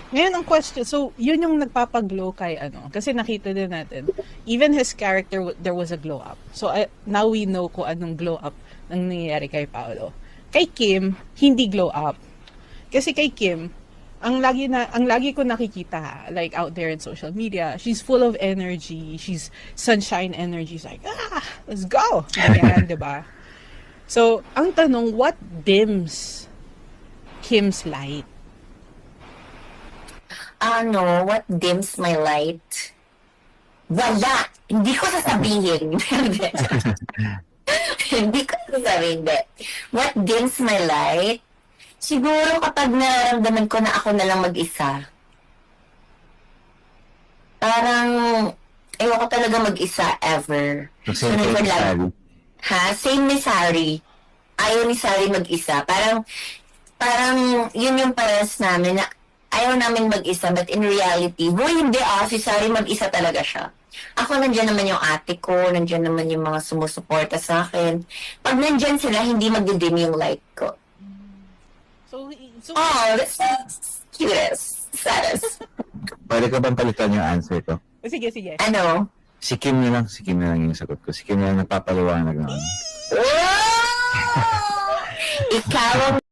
Ngayon ang question, so yun yung nagpapaglow kay ano, kasi nakita din natin, even his character, there was a glow up. So now we know kung anong glow up nang nangyayari kay Paolo. Kay Kim, hindi glow up. Kasi kay Kim, ang lagi ko nakikita like out there in social media, she's full of energy, she's sunshine energy, she's like, let's go. Ganyan, 'di ba? So, ang tanong, what dims Kim's light? What dims my light? Wala! Hindi ko sasabihin. Hindi ko sasabihin. What dims my light? Siguro kapag nararamdaman ko na ako na lang mag-isa. Parang, ayoko talaga mag-isa ever. Kasi kay Sally. Same ni Sari. Ayaw ni Sari mag-isa. Parang yun yung parehas namin na ayaw namin mag-isa, but in reality, hindi si Sari mag-isa talaga siya. Ako, nandiyan naman yung ate ko, nandiyan naman yung mga sumusuporta sa akin. Pag nandiyan sila, hindi magdidim yung light ko. So That's cutest. Saddest. Pwede ka bang palitan yung answer ko? sige, sige. Ano? Si Kim na lang yung sagot ko. Si Kim na lang nagpapaliwanag na. Ikaw ang